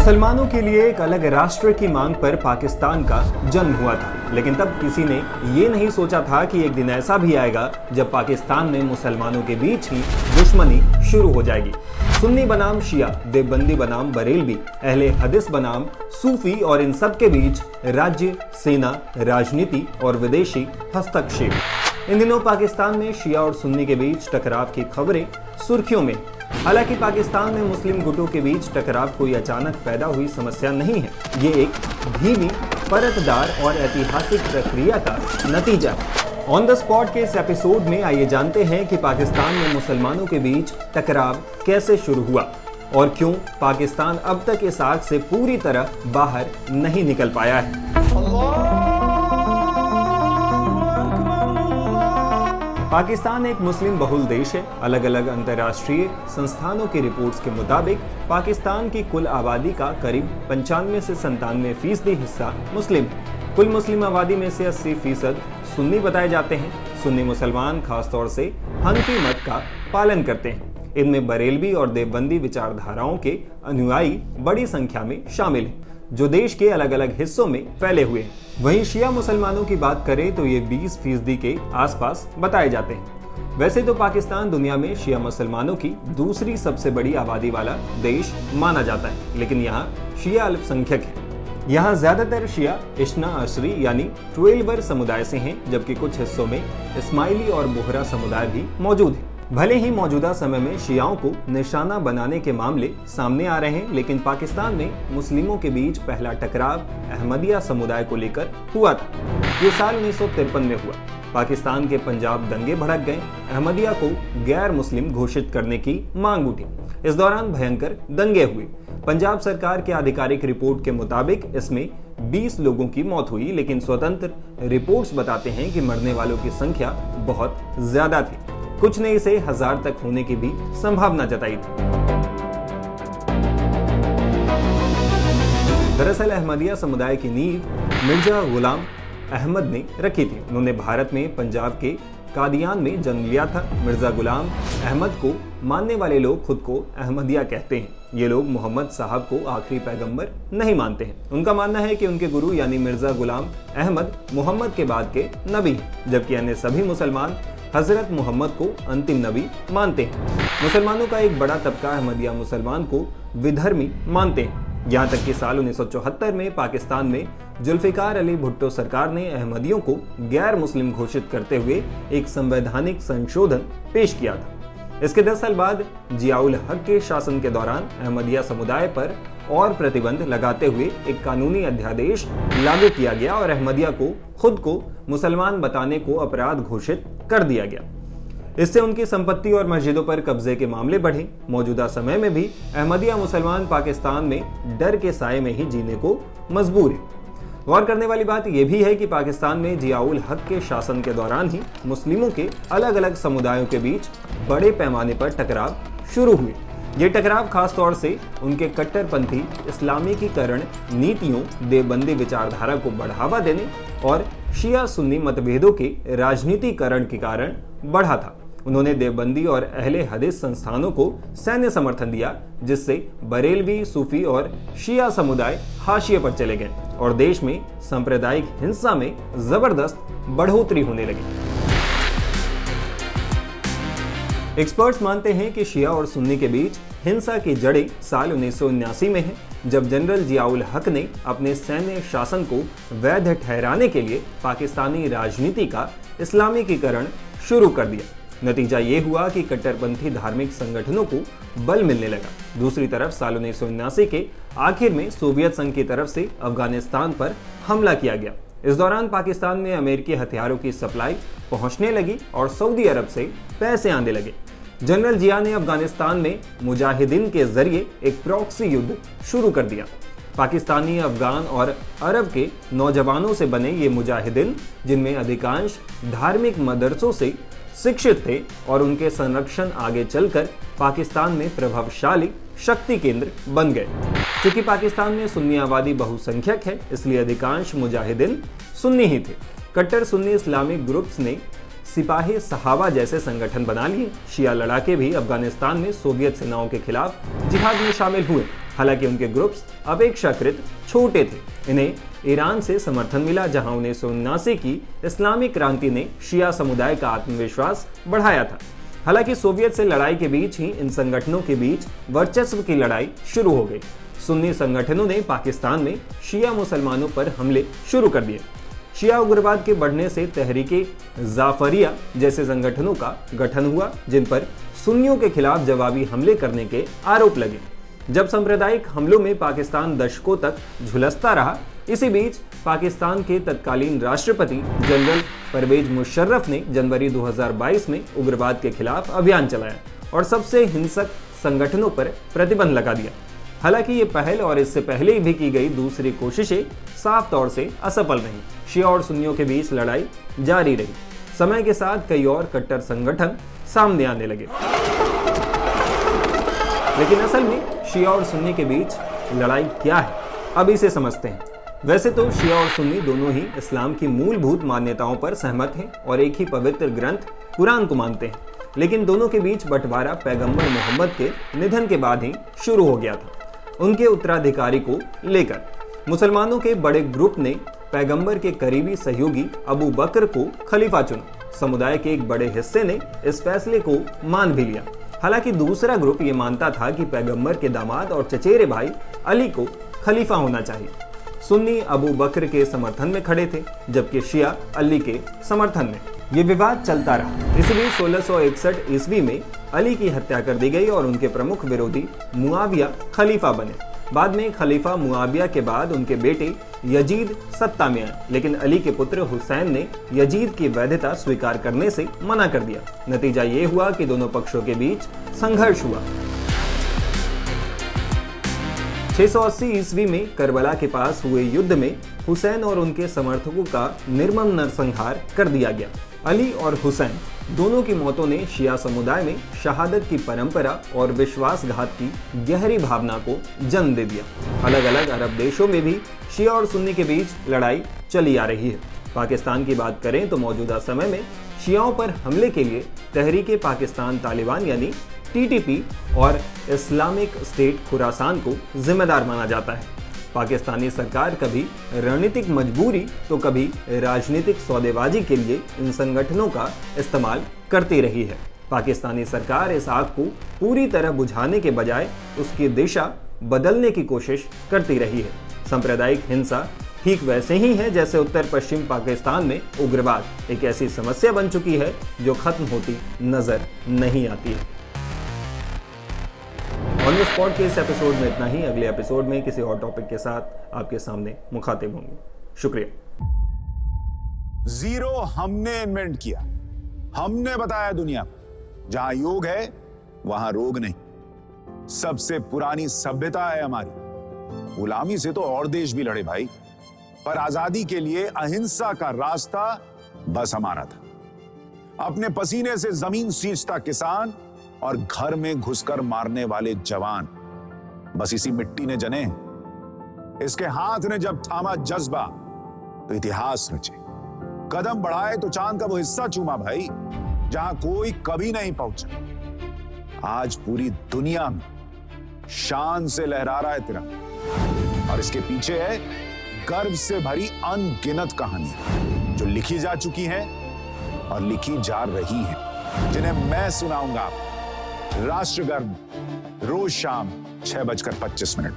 मुसलमानों के लिए एक अलग राष्ट्र की मांग पर पाकिस्तान का जन्म हुआ था, लेकिन तब किसी ने ये नहीं सोचा था कि एक दिन ऐसा भी आएगा जब पाकिस्तान में मुसलमानों के बीच ही दुश्मनी शुरू हो जाएगी। सुन्नी बनाम शिया, देवबंदी बनाम बरेलवी, अहले हदीस बनाम सूफी और इन सब के बीच राज्य, सेना, राजनीति और विदेशी हस्तक्षेप। इन दिनों पाकिस्तान में शिया और सुन्नी के बीच टकराव की खबरें सुर्खियों में। हालांकि पाकिस्तान में मुस्लिम गुटों के बीच टकराव कोई अचानक पैदा हुई समस्या नहीं है, ये एक धीमी, परतदार और ऐतिहासिक प्रक्रिया का नतीजा है। ऑन द स्पॉट के इस एपिसोड में आइए जानते हैं कि पाकिस्तान में मुसलमानों के बीच टकराव कैसे शुरू हुआ और क्यों पाकिस्तान अब तक इस आग से पूरी तरह बाहर नहीं निकल पाया है। पाकिस्तान एक मुस्लिम बहुल देश है। अलग अलग अंतर्राष्ट्रीय संस्थानों की रिपोर्ट्स के मुताबिक पाकिस्तान की कुल आबादी का करीब 95 से 97% हिस्सा मुस्लिम है। कुल मुस्लिम आबादी में से 80% सुन्नी बताए जाते हैं। सुन्नी मुसलमान खासतौर से हनफी मत का पालन करते हैं। इनमें बरेलवी और देवबंदी विचारधाराओं के अनुयायी बड़ी संख्या में शामिल हैं, जो देश के अलग अलग हिस्सों में फैले हुए हैं। वहीं शिया मुसलमानों की बात करें तो ये 20% के आसपास बताए जाते हैं। वैसे तो पाकिस्तान दुनिया में शिया मुसलमानों की दूसरी सबसे बड़ी आबादी वाला देश माना जाता है, लेकिन यहाँ शिया अल्पसंख्यक है। यहाँ ज्यादातर शिया इश्ना अशरी यानी 12 समुदाय से हैं, जबकि कुछ हिस्सों में इस्माइली और बोहरा समुदाय भी मौजूद है। भले ही मौजूदा समय में शियाओं को निशाना बनाने के मामले सामने आ रहे हैं, लेकिन पाकिस्तान में मुस्लिमों के बीच पहला टकराव अहमदिया समुदाय को लेकर हुआ था। ये साल 1953 में हुआ। पाकिस्तान के पंजाब दंगे भड़क गए। अहमदिया को गैर मुस्लिम घोषित करने की मांग उठी। इस दौरान भयंकर दंगे हुए। पंजाब सरकार के आधिकारिक रिपोर्ट के मुताबिक इसमें 20 लोगों की मौत हुई, लेकिन स्वतंत्र रिपोर्ट्स बताते हैं कि मरने वालों की संख्या बहुत ज्यादा थी। कुछ ने इसे 1000 तक होने की भी संभावना जताई थी। दरअसल अहमदिया समुदाय की नींव मिर्जा गुलाम अहमद ने रखी थी। उन्होंने भारत में पंजाब के कादियान में जन्म लिया था। मिर्जा गुलाम अहमद को मानने वाले लोग खुद को अहमदिया कहते हैं। ये लोग मोहम्मद साहब को आखिरी पैगंबर नहीं मानते हैं। उनका मानना है कि उनके गुरु यानी मिर्जा गुलाम अहमद मोहम्मद के बाद के नबी हैं, जबकि अन्य सभी मुसलमान हजरत मोहम्मद को अंतिम नबी मानते हैं। मुसलमानों का एक बड़ा तबका अहमदिया मुसलमान को विधर्मी मानते हैं। यहाँ तक कि साल 1974 में पाकिस्तान में जुल्फिकार अली भुट्टो सरकार ने अहमदियों को गैर मुस्लिम घोषित करते हुए एक संवैधानिक संशोधन पेश किया था। इसके 10 साल बाद जियाउल हक के शासन के दौरान अहमदिया समुदाय पर और प्रतिबंध लगाते हुए एक कानूनी अध्यादेश लागू किया गया और अहमदिया को खुद को मुसलमान बताने को अपराध घोषित कर दिया गया। इससे उनकी संपत्ति और मस्जिदों पर कब्जे के मामले बढ़े। मौजूदा समय में भी अहमदिया मुसलमान पाकिस्तान में डर के साए में ही जीने को मजबूर है। गौर करने वाली बात यह भी है कि पाकिस्तान में जियाउल हक के शासन के दौरान ही मुस्लिमों के अलग अलग समुदायों के बीच बड़े पैमाने पर टकराव शुरू हुए। ये टकराव खास तौर से उनके कट्टरपंथी इस्लामीकीकरण नीतियों, देवबंदी विचारधारा को बढ़ावा देने और शिया सुन्नी मतभेदों के राजनीतिकरण के कारण बढ़ा था। उन्होंने देवबंदी और अहले हदीस संस्थानों को सैन्य समर्थन दिया, जिससे बरेलवी, सूफी और शिया समुदाय हाशिए पर चले गए और देश में सांप्रदायिक हिंसा में जबरदस्त बढ़ोतरी होने लगी। एक्सपर्ट्स मानते हैं कि शिया और सुन्नी के बीच हिंसा की जड़ें साल 1979 में है, जब जनरल जियाउल हक ने अपने सैन्य शासन को वैध ठहराने के लिए पाकिस्तानी राजनीति का इस्लामीकीकरण शुरू कर दिया। नतीजा ये हुआ कि कट्टरपंथी धार्मिक संगठनों को बल मिलने लगा। दूसरी तरफ साल 1979 के आखिर में सोवियत संघ की तरफ से अफगानिस्तान पर हमला किया गया। इस दौरान पाकिस्तान में अमेरिकी हथियारों की सप्लाई पहुंचने लगी और सऊदी अरब से पैसे आने लगे। जनरल जिया ने अफगानिस्तान में मुजाहिदीन के जरिए एक प्रॉक्सी युद्ध शुरू कर दिया। पाकिस्तानी, अफगान और अरब के नौजवानों से बने ये मुजाहिदीन, जिनमें अधिकांश धार्मिक मदरसों से शिक्षित थे और उनके संरक्षण आगे चलकर पाकिस्तान में प्रभावशाली शक्ति केंद्र बन गए। क्योंकि पाकिस्तान में सुन्नी आबादी बहुसंख्यक है, इसलिए अधिकांश मुजाहिदीन सुन्नी ही थे। कट्टर सुन्नी इस्लामिक ग्रुप्स ने सिपाही सहाबा जैसे संगठन बना लिए। शिया लड़ाके भी अफगानिस्तान में सोवियत सेनाओं के खिलाफ जिहाद में शामिल हुए। हालांकि उनके ग्रुप्स अपेक्षाकृत छोटे थे। इन्हें ईरान से समर्थन मिला, जहां 1979 की इस्लामिक क्रांति ने शिया समुदाय का आत्मविश्वास बढ़ाया था। हालांकि सोवियत से लड़ाई के बीच ही इन संगठनों के बीच वर्चस्व की लड़ाई शुरू हो गई। सुन्नी संगठनों ने पाकिस्तान में शिया मुसलमानों पर हमले शुरू कर दिए। शिया उग्रवाद के बढ़ने से तहरीके जाफरिया जैसे संगठनों का गठन हुआ, जिन पर सुन्नियों के खिलाफ जवाबी हमले करने के आरोप लगे। जब सांप्रदायिक हमलों में पाकिस्तान दशकों तक झुलसता रहा, इसी बीच पाकिस्तान के तत्कालीन राष्ट्रपति जनरल परवेज मुशर्रफ ने जनवरी 2022 में उग्रवाद के खिलाफ अभियान चलाया और सबसे हिंसक संगठनों पर प्रतिबंध लगा दिया। हालांकि ये पहल और इससे पहले भी की गई दूसरी कोशिशें साफ तौर से असफल रहीं। शिया और सुन्नियों के बीच लड़ाई जारी रही। समय के साथ कई और कट्टर संगठन सामने आने लगे, लेकिन असल में शिया और सुन्नी के बीच लड़ाई क्या है, अब इसे समझते हैं। वैसे तो शिया और सुन्नी दोनों ही इस्लाम की मूलभूत मान्यताओं पर सहमत हैं और एक ही पवित्र ग्रंथ कुरान को मानते हैं, लेकिन दोनों के बीच बंटवारा पैगंबर मोहम्मद के निधन के बाद ही शुरू हो गया था। उनके उत्तराधिकारी को लेकर मुसलमानों के बड़े ग्रुप ने पैगंबर के करीबी सहयोगी अबू बकर को खलीफा चुना। समुदाय के एक बड़े हिस्से ने इस फैसले को मान भी लिया। हालांकि दूसरा ग्रुप ये मानता था कि पैगंबर के दामाद और चचेरे भाई अली को खलीफा होना चाहिए। सुन्नी अबू बकर के समर्थन में खड़े थे, जबकि शिया अली के समर्थन में। ये विवाद चलता रहा। इसलिए 1661 ईस्वी में अली की हत्या कर दी गई और उनके प्रमुख विरोधी मुआविया खलीफा बने। बाद में खलीफा मुआविया के बाद उनके बेटे यजीद सत्ता में आए, लेकिन अली के पुत्र हुसैन ने यजीद की वैधता स्वीकार करने से मना कर दिया। नतीजा ये हुआ कि दोनों पक्षों के बीच संघर्ष हुआ। 680 ईस्वी में करबला के पास हुए युद्ध में हुसैन और उनके समर्थकों का निर्मम नरसंहार कर दिया गया। अली और हुसैन दोनों की मौतों ने शिया समुदाय में शहादत की परंपरा और विश्वासघात की गहरी भावना को जन्म दे दिया। अलग अलग अरब देशों में भी शिया और सुन्नी के बीच लड़ाई चली आ रही है। पाकिस्तान की बात करें तो मौजूदा समय में शियाओं पर हमले के लिए तहरीके पाकिस्तान तालिबान यानी टीटीपी और इस्लामिक स्टेट खुरासान को जिम्मेदार माना जाता है। पाकिस्तानी सरकार कभी रणनीतिक मजबूरी तो कभी राजनीतिक सौदेबाजी के लिए इन संगठनों का इस्तेमाल करती रही है। पाकिस्तानी सरकार इस आग को पूरी तरह बुझाने के बजाय उसकी दिशा बदलने की कोशिश करती रही है। सांप्रदायिक हिंसा ठीक वैसे ही है जैसे उत्तर पश्चिम पाकिस्तान में उग्रवाद एक ऐसी समस्या बन चुकी है जो खत्म होती नजर नहीं आती है। ऑन द स्पॉट के इस एपिसोड में इतना ही। अगले एपिसोड में किसी और टॉपिक के साथ आपके सामने मुखातिब होंगे। शुक्रिया। जीरो हमने इन्वेंट किया, हमने बताया दुनिया को, जहां योग है वहां रोग नहीं। सबसे पुरानी सभ्यता है हमारी। गुलामी से तो और देश भी लड़े भाई, पर आजादी के लिए अहिंसा का रास्ता बस हमारा था। अपने पसीने से जमीन सींचता किसान और घर में घुसकर मारने वाले जवान, बस इसी मिट्टी ने जने। इसके हाथ ने जब थामा जज्बा तो इतिहास रचे। कदम बढ़ाए तो चांद का वो हिस्सा चूमा भाई, जहां कोई कभी नहीं पहुंचा। आज पूरी दुनिया में शान से लहरा रहा है तिरंगा, और इसके पीछे है गर्व से भरी अनगिनत कहानियां जो लिखी जा चुकी हैं और लिखी जा रही हैं, जिन्हें मैं सुनाऊंगा राष्ट्रगर्व रोज शाम 6:25 पर।